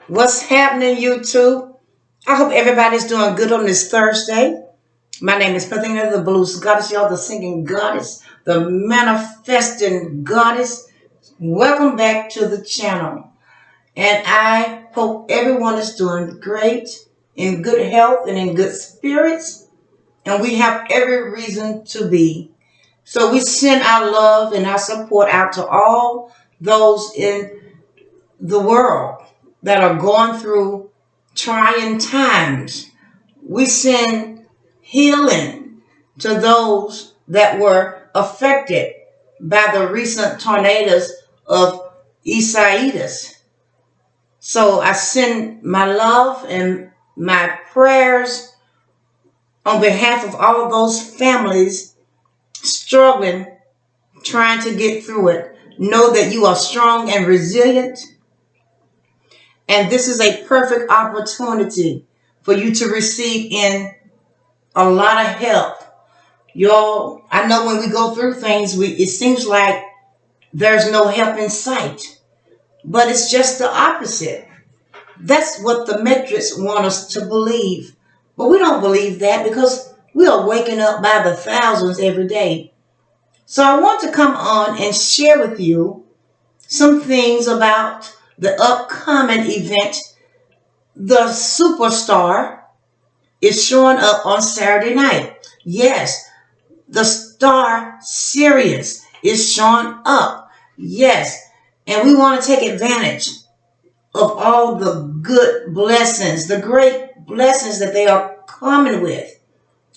What's happening, YouTube? I hope everybody's doing good on this Thursday. My name is Pathina, the blues goddess, y'all, the singing goddess, the manifesting goddess. Welcome back to the channel. And I hope everyone is doing great, in good health and in good spirits. And we have every reason to be. So we send our love and our support out to all those in the world that are going through trying times. We send healing to those that were affected by the recent tornadoes of SIRIUS. So I send my love and my prayers on behalf of all of those families struggling, trying to get through it. Know that you are strong and resilient. And this is a perfect opportunity for you to receive in a lot of help. Y'all, I know when we go through things, it seems like there's no help in sight. But it's just the opposite. That's what the metrics want us to believe. But we don't believe that because we are waking up by the thousands every day. So I want to come on and share with you some things about the upcoming event. The superstar is showing up on Saturday night. Yes, the star SIRIUS is showing up. Yes, and we want to take advantage of all the good blessings, the great blessings that they are coming with.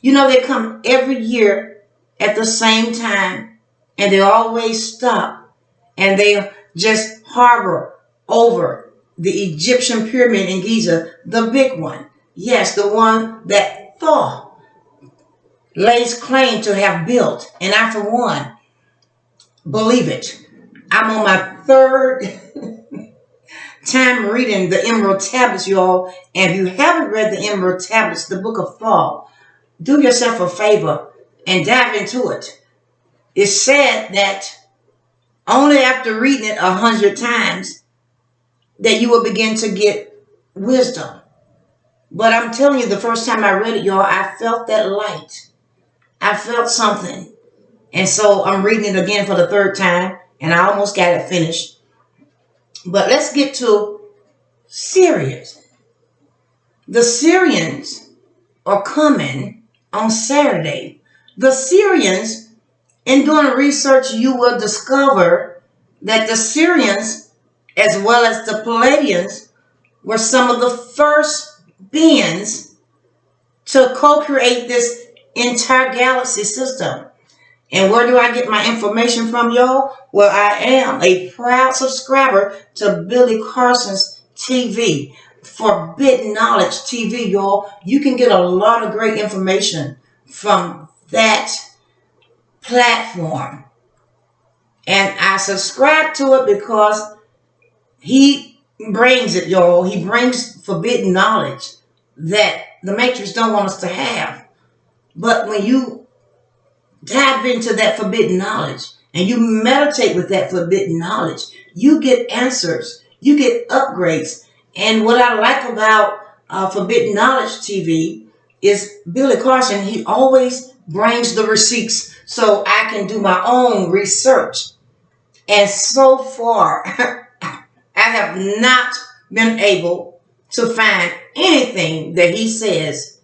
You know, they come every year at the same time, and they always stop, and they just harbor over the Egyptian pyramid in Giza, the big one. Yes, the one that Thor lays claim to have built. And I, for one, believe it. I'm on my third time reading the Emerald Tablets, y'all. And if you haven't read the Emerald Tablets, the book of Thor, do yourself a favor and dive into it. It's said that only after reading it 100 times that you will begin to get wisdom. But I'm telling you, the first time I read it, y'all, I felt that light. I felt something. And so I'm reading it again for the third time, and I almost got it finished. But let's get to SIRIUS. The Syrians are coming on Saturday. The Syrians, in doing research, you will discover that the Syrians, as well as the Palladians, were some of the first beings to co-create this entire galaxy system. And where do I get my information from, y'all? Well, I am a proud subscriber to Billy Carson's TV, Forbidden Knowledge TV, y'all. You can get a lot of great information from that platform. And I subscribe to it because he brings it, y'all. He brings forbidden knowledge that the Matrix don't want us to have. But when you dive into that forbidden knowledge and you meditate with that forbidden knowledge, you get answers, you get upgrades. And what I like about Forbidden Knowledge TV is Billy Carson. He always brings the receipts so I can do my own research. And so far, I have not been able to find anything that he says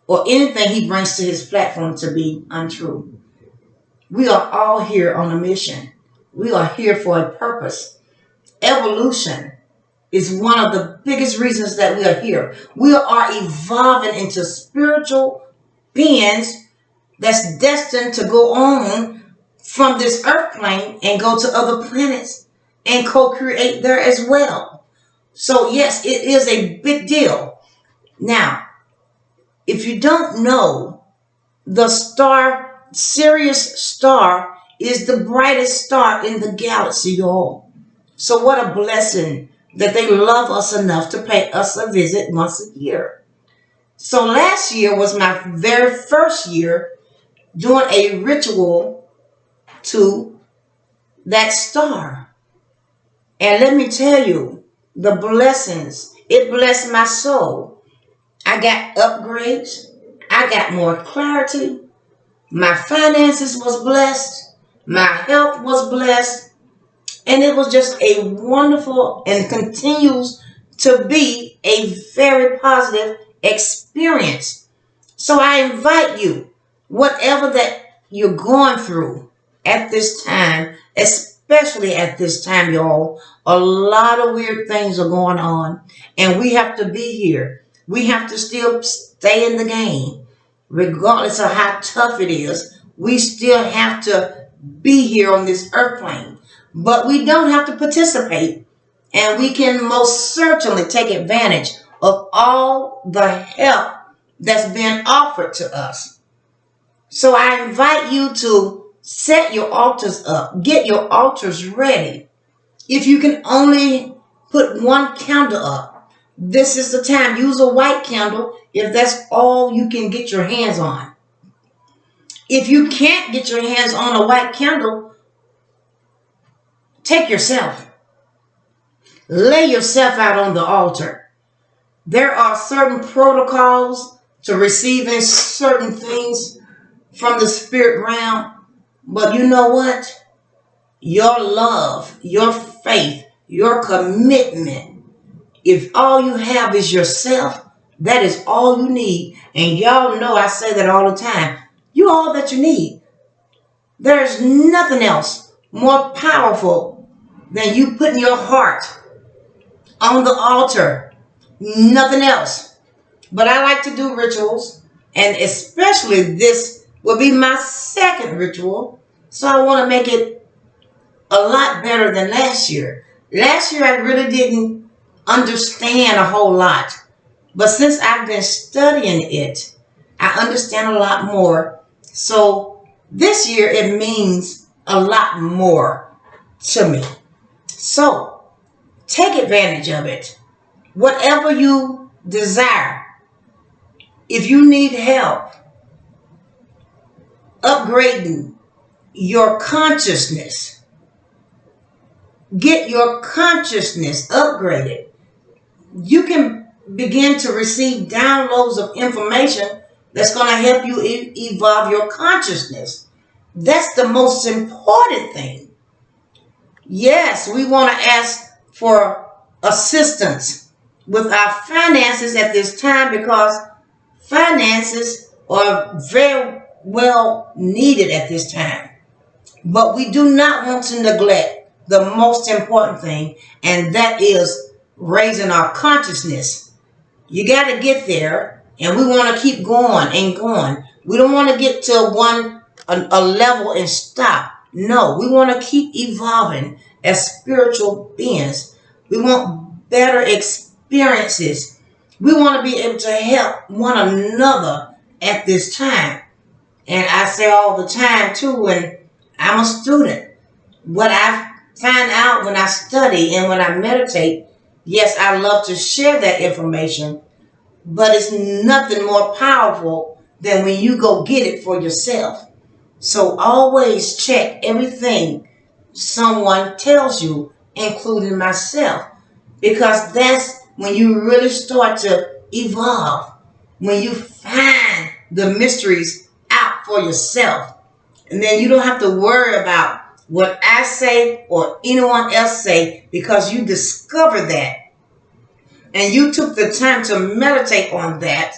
or anything he brings to his platform to be untrue. We are all here on a mission. We are here for a purpose. Evolution is one of the biggest reasons that we are here. We are evolving into spiritual beings that's destined to go on from this earth plane and go to other planets and co-create there as well. So yes, it is a big deal. Now, if you don't know, the star, SIRIUS star, is the brightest star in the galaxy, y'all. So what a blessing that they love us enough to pay us a visit once a year. So last year was my very first year doing a ritual to that star. And let me tell you, the blessings It blessed my soul. I got upgrades. I got more clarity. My finances was blessed. My health was blessed. And it was just a wonderful and continues to be a very positive experience. So I invite you, whatever that you're going through at this time, especially at this time, y'all, a lot of weird things are going on, and we have to be here. We have to still stay in the game, regardless of how tough it is. We still have to be here on this earth plane, but we don't have to participate, and we can most certainly take advantage of all the help that's been offered to us. So I invite you to set your altars up, get your altars ready. If you can only put one candle up, this is the time. Use a white candle if that's all you can get your hands on. If you can't get your hands on a white candle, take yourself. Lay yourself out on the altar. There are certain protocols to receiving certain things from the spirit realm. But you know what? Your love, your faith, your commitment, if all you have is yourself, that is all you need. And y'all know I say that all the time. You all that you need. There's nothing else more powerful than you putting your heart on the altar. Nothing else. But I like to do rituals, and especially this will be my second ritual. So I want to make it a lot better than last year. Last year I really didn't understand a whole lot. But since I've been studying it, I understand a lot more. So this year it means a lot more to me. So take advantage of it. Whatever you desire. If you need help upgrading your consciousness, get your consciousness upgraded. You can begin to receive downloads of information that's going to help you evolve your consciousness. That's the most important thing. Yes, we want to ask for assistance with our finances at this time because finances are very well needed at this time. But we do not want to neglect the most important thing, and that is raising our consciousness. You got to get there, and we want to keep going and going. We don't want to get to a level and stop. No, we want to keep evolving as spiritual beings. We want better experiences. We want to be able to help one another at this time. And I say all the time too, when I'm a student, what I find out when I study and when I meditate, yes, I love to share that information, but it's nothing more powerful than when you go get it for yourself. So always check everything someone tells you, including myself, because that's when you really start to evolve, when you find the mysteries out for yourself. And then you don't have to worry about what I say or anyone else say, because you discover that. And you took the time to meditate on that.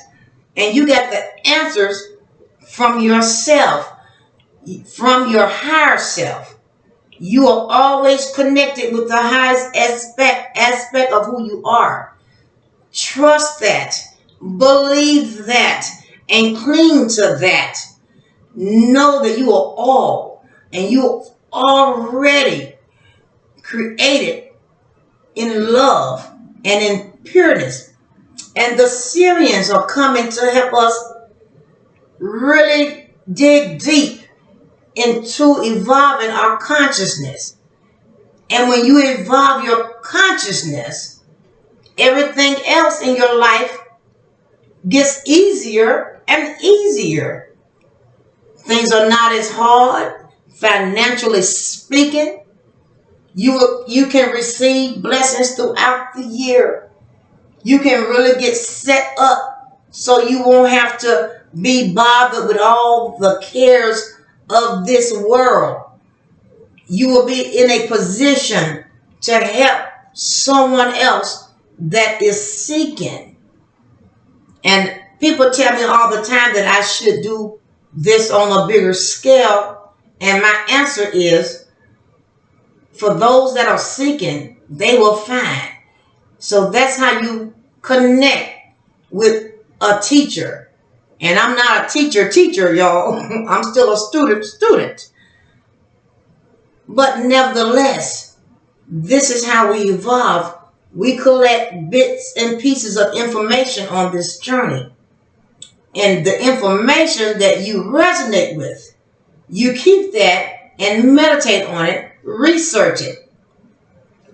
And you got the answers from yourself, from your higher self. You are always connected with the highest aspect of who you are. Trust that. Believe that. And cling to that. Know that you are all, and you are already created in love and in pureness. And the SIRIUS are coming to help us really dig deep into evolving our consciousness. And when you evolve your consciousness, everything else in your life gets easier and easier. Things are not as hard, financially speaking. You can receive blessings throughout the year. You can really get set up so you won't have to be bothered with all the cares of this world. You will be in a position to help someone else that is seeking. And people tell me all the time that I should do this on a bigger scale. And my answer is, for those that are seeking, they will find. So that's how you connect with a teacher. And I'm not a teacher, y'all. I'm still a student. But nevertheless, this is how we evolve. We collect bits and pieces of information on this journey. And the information that you resonate with, you keep that and meditate on it, research it.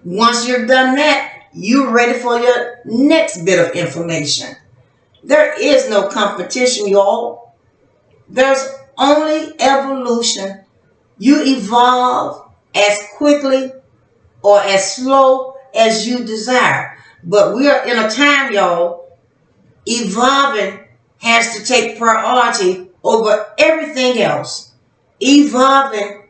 Once you've done that, you're ready for your next bit of information. There is no competition, y'all. There's only evolution. You evolve as quickly or as slow as you desire. But we are in a time, y'all, evolving has to take priority over everything else. Evolving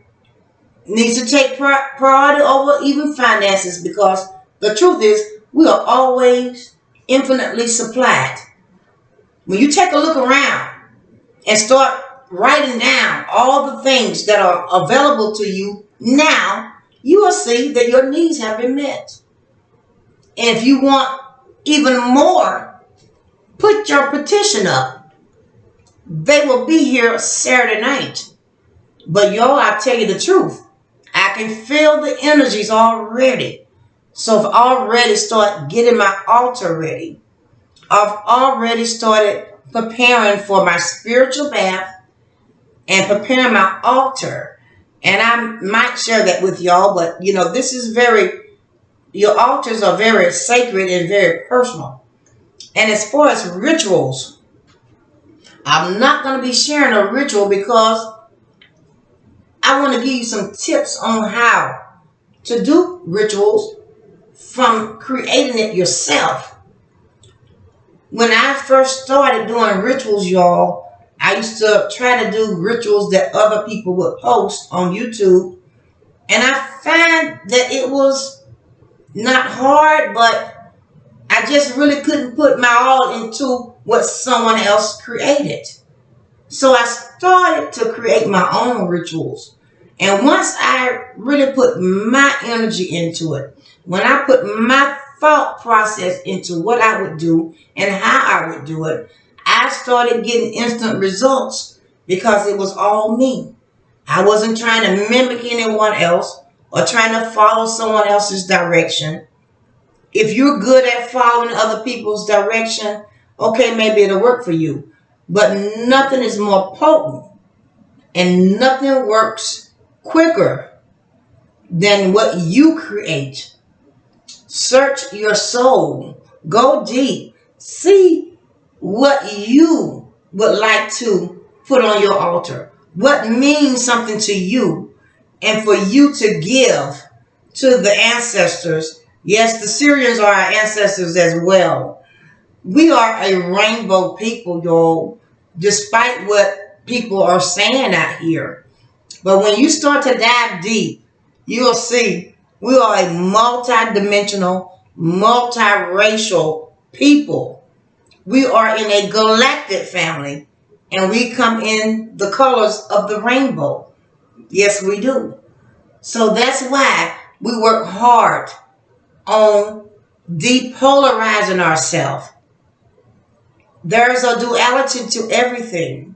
needs to take priority over even finances, because the truth is we are always infinitely supplied. When you take a look around and start writing down all the things that are available to you now, you will see that your needs have been met. And if you want even more, put your petition up. They will be here Saturday night. But y'all, I tell you the truth, I can feel the energies already. So I've already started getting my altar ready. I've already started preparing for my spiritual bath and preparing my altar. And I might share that with y'all, but this is your altars are very sacred and very personal. And as far as rituals, I'm not going to be sharing a ritual because I want to give you some tips on how to do rituals from creating it yourself. When I first started doing rituals, y'all, I used to try to do rituals that other people would post on YouTube. And I find that it was not hard, but I just really couldn't put my all into what someone else created. So I started to create my own rituals. And once I really put my energy into it, when I put my thought process into what I would do and how I would do it, I started getting instant results because it was all me. I wasn't trying to mimic anyone else or trying to follow someone else's direction. If you're good at following other people's direction, okay, maybe it'll work for you. But nothing is more potent and nothing works quicker than what you create. Search your soul. Go deep. See what you would like to put on your altar. What means something to you and for you to give to the ancestors. Yes, the Syrians are our ancestors as well. We are a rainbow people, y'all, despite what people are saying out here. But when you start to dive deep, you'll see we are a multi-dimensional, multiracial people. We are in a galactic family, and we come in the colors of the rainbow. Yes, we do. So that's why we work hard on depolarizing ourselves. There's a duality to everything.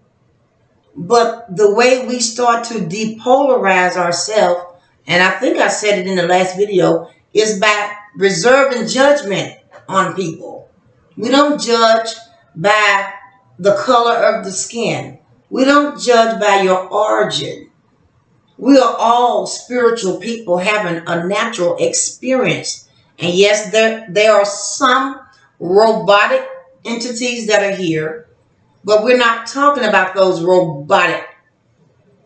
But the way we start to depolarize ourselves, and I think I said it in the last video, is by reserving judgment on people. We don't judge by the color of the skin. We don't judge by your origin. We are all spiritual people having a natural experience. And yes, there are some robotic entities that are here, but we're not talking about those robotic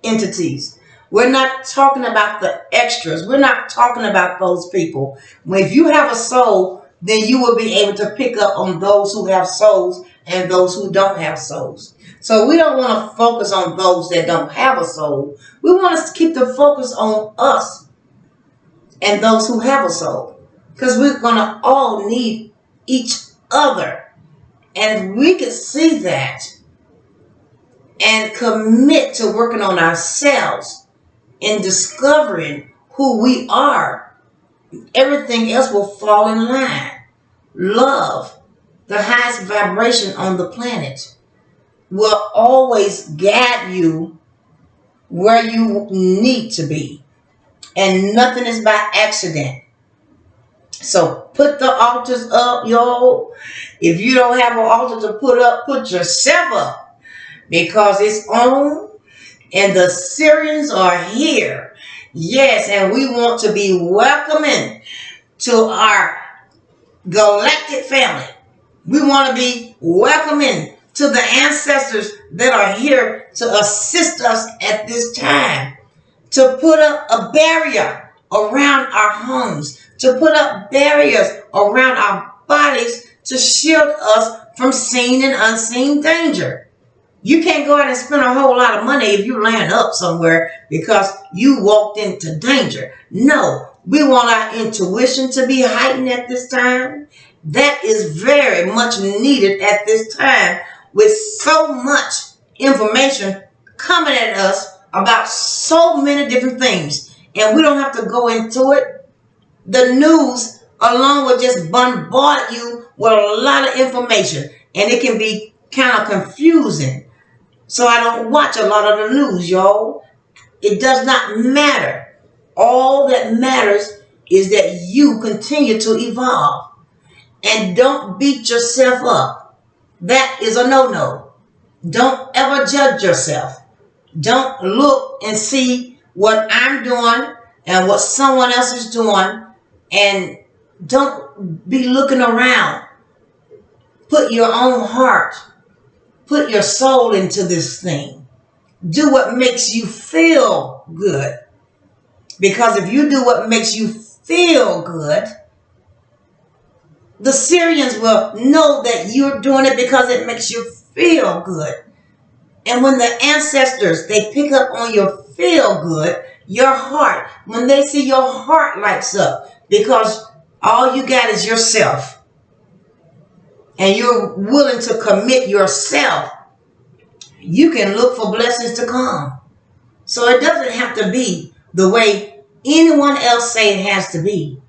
entities. We're not talking about the extras. We're not talking about those people. If you have a soul, then you will be able to pick up on those who have souls and those who don't have souls. So we don't want to focus on those that don't have a soul. We want to keep the focus on us and those who have a soul. Because we're going to all need each other. And we can see that and commit to working on ourselves and discovering who we are, everything else will fall in line. Love, the highest vibration on the planet, will always guide you where you need to be. And nothing is by accident. So put the altars up, y'all. If you don't have an altar to put up, put yourself up. Because it's on and the Syrians are here. Yes, and we want to be welcoming to our galactic family. We want to be welcoming to the ancestors that are here to assist us at this time. To put up a barrier around our homes. To put up barriers around our bodies to shield us from seen and unseen danger. You can't go out and spend a whole lot of money if you land up somewhere because you walked into danger. No, we want our intuition to be heightened at this time. That is very much needed at this time with so much information coming at us about so many different things. And we don't have to go into it. The news alone will just bombard you with a lot of information. And it can be kind of confusing. So I don't watch a lot of the news, y'all. It does not matter. All that matters is that you continue to evolve. And don't beat yourself up. That is a no-no. Don't ever judge yourself. Don't look and see what I'm doing and what someone else is doing. And don't be looking around. Put your own heart. Put your soul into this thing. Do what makes you feel good. Because if you do what makes you feel good, the Syrians will know that you're doing it because it makes you feel good. And when the ancestors, they pick up on your feel good, your heart, when they see your heart lights up, because all you got is yourself. And you're willing to commit yourself, you can look for blessings to come. So it doesn't have to be the way anyone else say it has to be.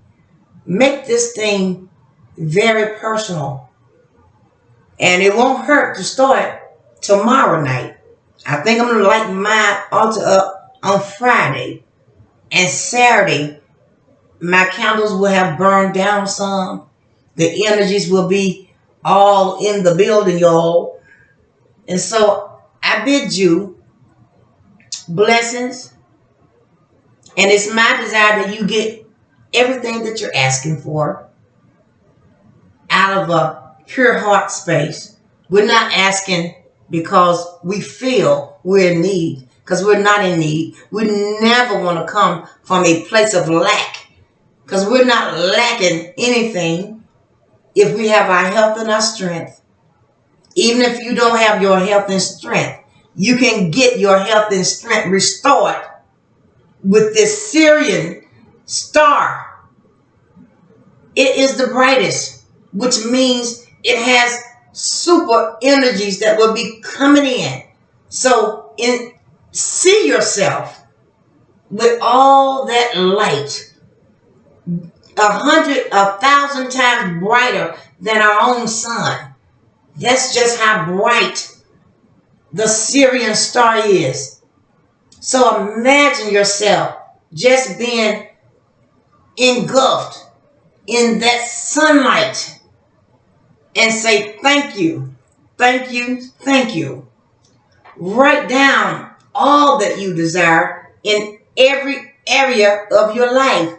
Make this thing very personal. And it won't hurt to start tomorrow night. I think I'm going to light my altar up on Friday. And Saturday, my candles will have burned down some. The energies will be all in the building, y'all. And so I bid you blessings. And it's my desire that you get everything that you're asking for out of a pure heart space. We're not asking because we feel we're in need, because we're not in need. We never want to come from a place of lack, because we're not lacking anything if we have our health and our strength. Even if you don't have your health and strength, you can get your health and strength restored with this Syrian star. It is the brightest, which means it has super energies that will be coming in. So see yourself with all that light, 100, 1,000 times brighter than our own sun. That's just how bright the Syrian star is. So imagine yourself just being engulfed in that sunlight and say, thank you, thank you, thank you. Write down all that you desire in every area of your life.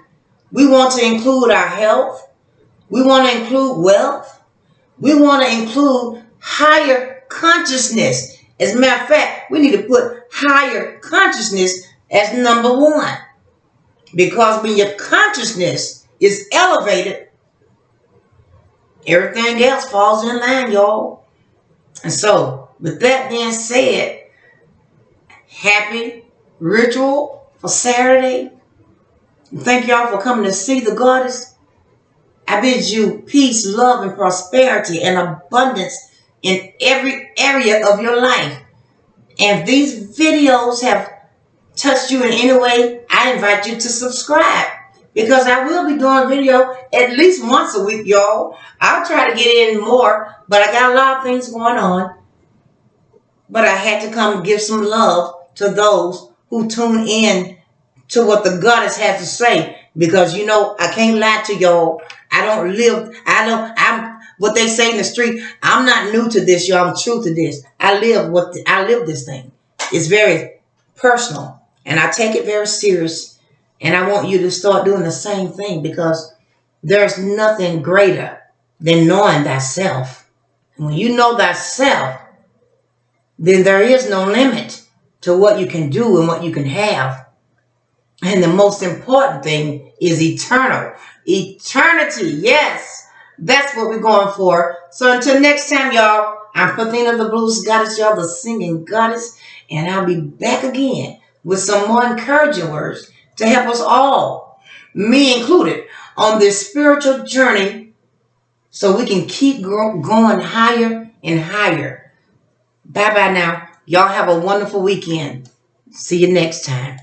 We want to include our health. We want to include wealth. We want to include higher consciousness. As a matter of fact, we need to put higher consciousness as number one. Because when your consciousness is elevated, Everything else falls in line, y'all. And so, with that being said, happy ritual for Saturday. Thank y'all for coming to see the goddess. I bid you peace, love, and prosperity and abundance in every area of your life. And if these videos have touched you in any way, I invite you to subscribe because I will be doing video at least once a week, y'all. I'll try to get in more, but I got a lot of things going on. But I had to come give some love to those who tune in to what the goddess has to say because I can't lie to y'all. I'm what they say in the street. I'm not new to this, y'all. I'm true to this. I live this thing. It's very personal and I take it very serious. And I want you to start doing the same thing because there's nothing greater than knowing thyself. And when you know thyself, then there is no limit to what you can do and what you can have. And the most important thing is eternal. Eternity, yes. That's what we're going for. So until next time, y'all, I'm Pathina the Blues Goddess, y'all, the singing goddess. And I'll be back again with some more encouraging words to help us all, me included, on this spiritual journey so we can keep going higher and higher. Bye-bye now. Y'all have a wonderful weekend. See you next time.